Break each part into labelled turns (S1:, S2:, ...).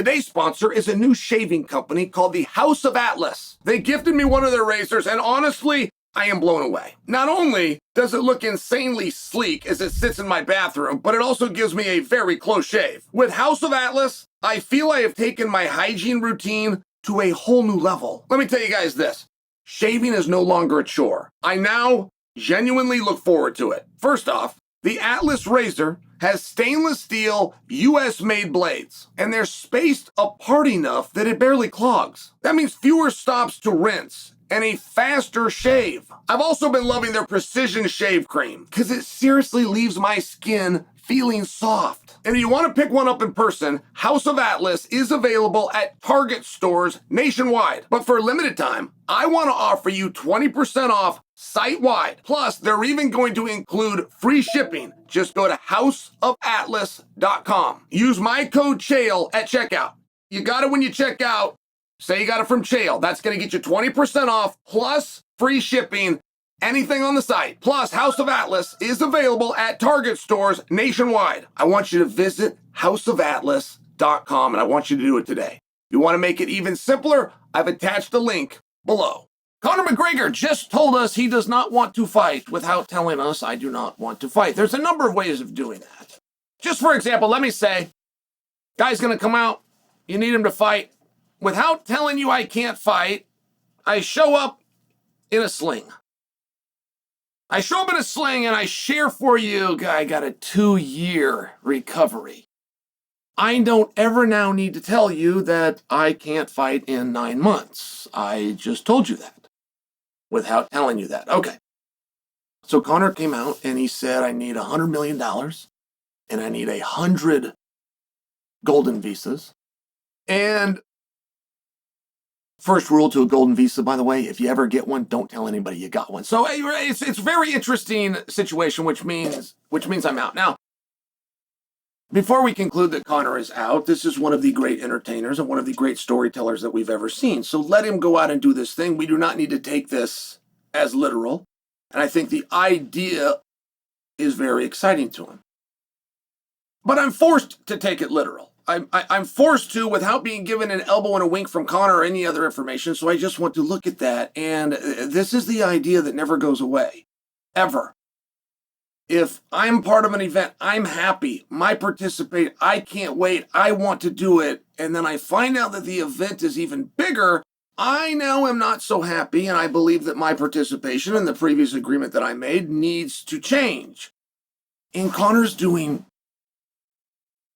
S1: Today's sponsor is a new shaving company called the House of Atlas. They gifted me one of their razors, and honestly, I am blown away. Not only does it look insanely sleek as it sits in my bathroom, but it also gives me a very close shave. With House of Atlas, I feel I have taken my hygiene routine to a whole new level. Let me tell you guys this. Shaving is no longer a chore. I now genuinely look forward to it. First off, the Atlas razor has stainless steel US-made blades, and they're spaced apart enough that it barely clogs. That means fewer stops to rinse and a faster shave. I've also been loving their precision shave cream because it seriously leaves my skin feeling soft. And if you want to pick one up in person, House of Atlas is available at Target stores nationwide. But for a limited time, I want to offer you 20% off site-wide. Plus, they're even going to include free shipping. Just go to houseofatlas.com. Use my code Chael at checkout. You got it when you check out. Say you got it from Chael. That's going to get you 20% off plus free shipping, anything on the site. Plus, House of Atlas is available at Target stores nationwide. I want you to visit houseofatlas.com, and I want you to do it today. If you want to make it even simpler, I've attached a link below. Conor McGregor just told us he does not want to fight without telling us I do not want to fight. There's a number of ways of doing that. Just for example, let me say, guy's going to come out, you need him to fight. Without telling you I can't fight, I show up in a sling. I show up in a sling and I share for you, I got a 2-year recovery. I don't ever now need to tell you that I can't fight in 9 months. I just told you that without telling you that. Okay. So Conor came out and he said, I need $100 million and I need 100 golden visas. And first rule to a golden visa, by the way, if you ever get one, don't tell anybody you got one. So it's a very interesting situation, which means I'm out. Now, before we conclude that Conor is out, this is one of the great entertainers and one of the great storytellers that we've ever seen. So let him go out and do this thing. We do not need to take this as literal. And I think the idea is very exciting to him. But I'm forced to take it literal. I'm forced to without being given an elbow and a wink from Conor or any other information, so I just want to look at that. And this is the idea that never goes away, ever. If I'm part of an event, I'm happy, I participate, I can't wait, I want to do it, and then I find out that the event is even bigger, I now am not so happy, and I believe that my participation in the previous agreement that I made needs to change. And Conor's doing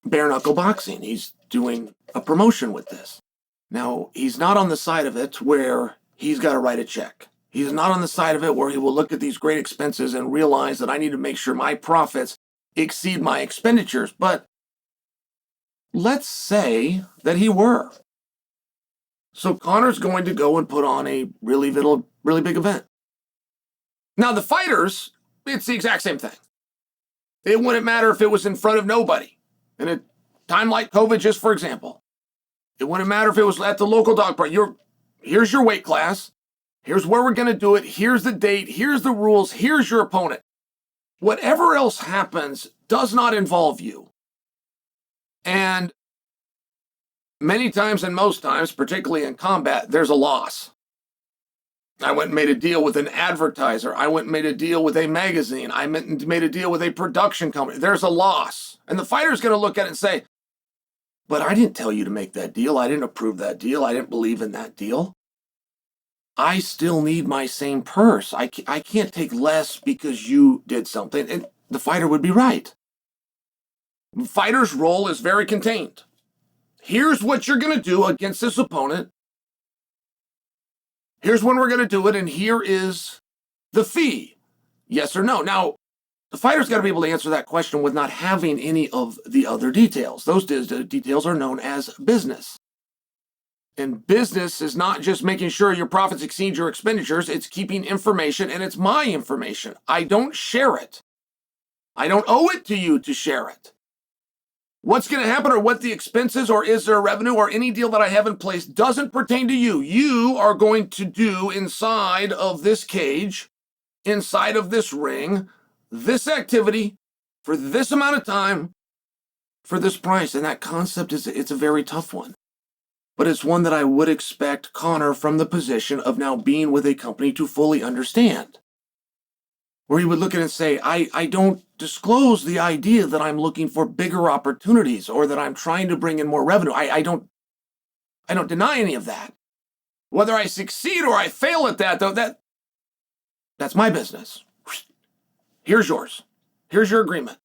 S1: bare knuckle boxing. He's doing a promotion with this. Now, he's not on the side of it where he's got to write a check. He's not on the side of it where he will look at these great expenses and realize that I need to make sure my profits exceed my expenditures. But let's say that he were. So Conor's going to go and put on a really big event. Now, the fighters, it's the exact same thing. It wouldn't matter if it was in front of nobody. In a time like COVID, just for example, it wouldn't matter if it was at the local dog park. Here's your weight class. Here's where we're going to do it. Here's the date. Here's the rules. Here's your opponent. Whatever else happens does not involve you. And many times and most times, particularly in combat, there's a loss. I went and made a deal with an advertiser. I went and made a deal with a magazine. I made a deal with a production company. There's a loss. And the fighter's going to look at it and say, but I didn't tell you to make that deal. I didn't approve that deal. I didn't believe in that deal. I still need my same purse. I can't take less because you did something. And the fighter would be right. The fighter's role is very contained. Here's what you're going to do against this opponent. Here's when we're going to do it, and here is the fee. Yes or no? Now, the fighter's got to be able to answer that question with not having any of the other details. Those details are known as business. And business is not just making sure your profits exceed your expenditures. It's keeping information, and it's my information. I don't share it. I don't owe it to you to share it. What's going to happen or what the expenses or is there revenue or any deal that I have in place doesn't pertain to you. You are going to do inside of this cage, inside of this ring, this activity for this amount of time for this price. And that concept it's a very tough one. But it's one that I would expect Conor, from the position of now being with a company, to fully understand. Where he would look at it and say, I don't disclose the idea that I'm looking for bigger opportunities or that I'm trying to bring in more revenue. I don't deny any of that. Whether I succeed or I fail at that, though, that's my business. Here's yours. Here's your agreement.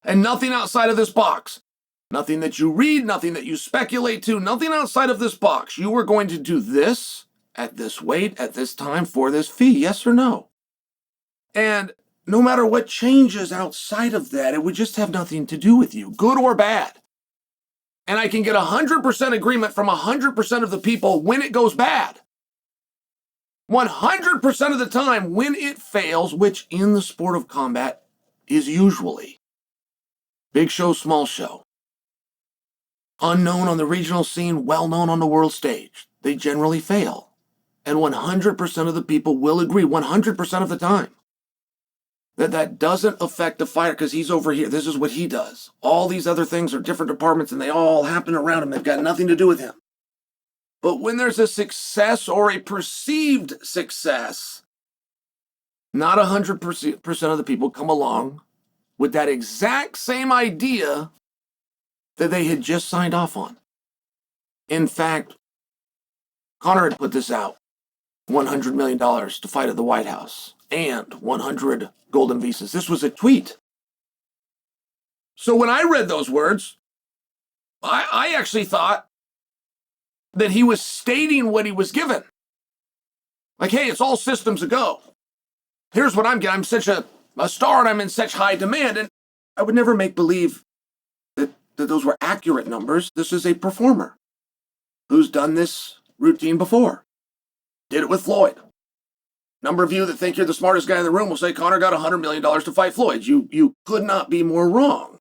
S1: And nothing outside of this box. Nothing that you read, nothing that you speculate to, nothing outside of this box. You are going to do this at this weight, at this time, for this fee, yes or no? And no matter what changes outside of that, it would just have nothing to do with you, good or bad. And I can get 100% agreement from 100% of the people when it goes bad. 100% of the time when it fails, which in the sport of combat is usually big show, small show. Unknown on the regional scene, well-known on the world stage. They generally fail. And 100% of the people will agree, 100% of the time, that doesn't affect the fighter because he's over here. This is what he does. All these other things are different departments and they all happen around him. They've got nothing to do with him. But when there's a success or a perceived success, not 100% of the people come along with that exact same idea that they had just signed off on. In fact, Conor had put this out, $100 million to fight at the White House and 100 golden visas. This was a tweet. So when I read those words, I actually thought that he was stating what he was given. Like, hey, it's all systems a go. Here's what I'm getting. I'm such a star and I'm in such high demand. And I would never make believe that those were accurate numbers. This is a performer who's done this routine before. Did it with Floyd. Number of you that think you're the smartest guy in the room will say Conor got $100 million to fight Floyd. You could not be more wrong.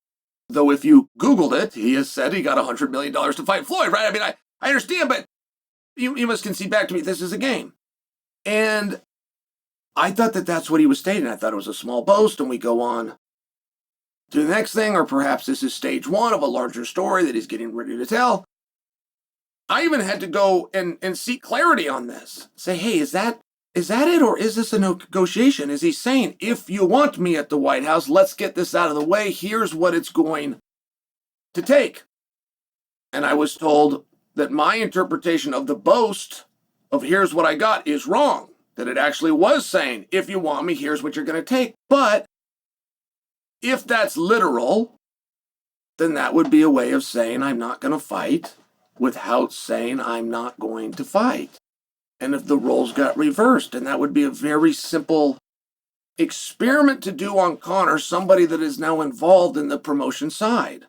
S1: Though if you Googled it, he has said he got $100 million to fight Floyd, right? I mean, I understand, but you must concede back to me, this is a game. And I thought that that's what he was stating. I thought it was a small boast, and we go on to the next thing, or perhaps this is stage one of a larger story that he's getting ready to tell. I even had to go and seek clarity on this. Say, hey, is that it, or is this a negotiation? Is he saying, if you want me at the White House, let's get this out of the way. Here's what it's going to take. And I was told that my interpretation of the boast of here's what I got is wrong. That it actually was saying, if you want me, here's what you're going to take. But if that's literal, then that would be a way of saying I'm not going to fight without saying I'm not going to fight. And if the roles got reversed, and that would be a very simple experiment to do on Conor, somebody that is now involved in the promotion side.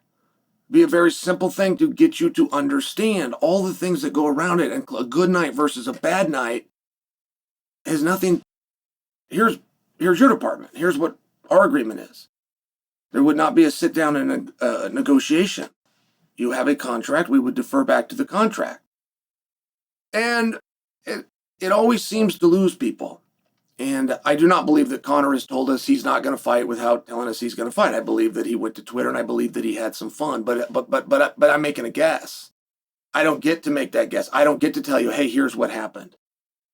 S1: Be a very simple thing to get you to understand all the things that go around it. And a good night versus a bad night has nothing. Here's your department. Here's what our agreement is. There would not be a sit down and a negotiation. You have a contract. We would defer back to the contract. And it always seems to lose people. And I do not believe that Conor has told us he's not going to fight without telling us he's going to fight. I believe that he went to Twitter and I believe that he had some fun. But I'm making a guess. I don't get to make that guess. I don't get to tell you, hey, here's what happened.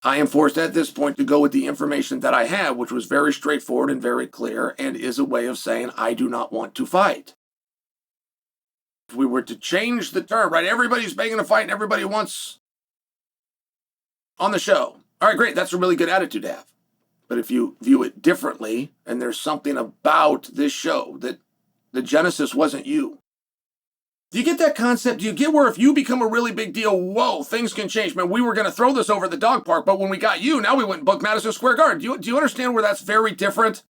S1: I am forced at this point to go with the information that I have, which was very straightforward and very clear, and is a way of saying I do not want to fight. If we were to change the term, right? Everybody's begging to fight and everybody wants on the show. All right, great. That's a really good attitude to have. But if you view it differently, and there's something about this show that the genesis wasn't you. Do you get that concept? Do you get where if you become a really big deal, whoa, things can change? Man, we were going to throw this over at the dog park, but when we got you, now we went and booked Madison Square Garden. Do you understand where that's very different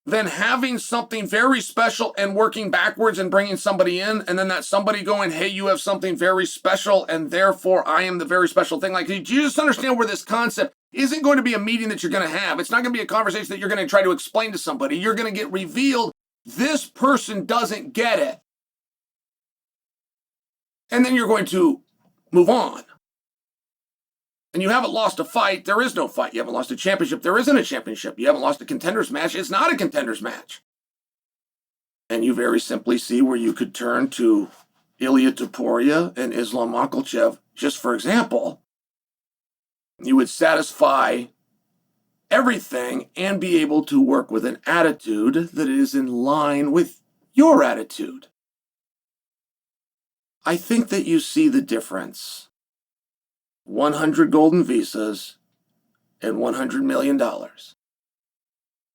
S1: than having something very special and working backwards and bringing somebody in, and then that somebody going, hey, you have something very special, and therefore I am the very special thing? Like, do you just understand where this concept isn't going to be a meeting that you're going to have? It's not going to be a conversation that you're going to try to explain to somebody. You're going to get revealed, this person doesn't get it. And then you're going to move on. And you haven't lost a fight, there is no fight. You haven't lost a championship, there isn't a championship. You haven't lost a contenders match, it's not a contenders match. And you very simply see where you could turn to Ilia Topuria and Islam Makhachev, just for example. You would satisfy everything and be able to work with an attitude that is in line with your attitude. I think that you see the difference. 100 golden visas and $100 million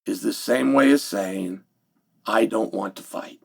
S1: is the same way as saying, I don't want to fight.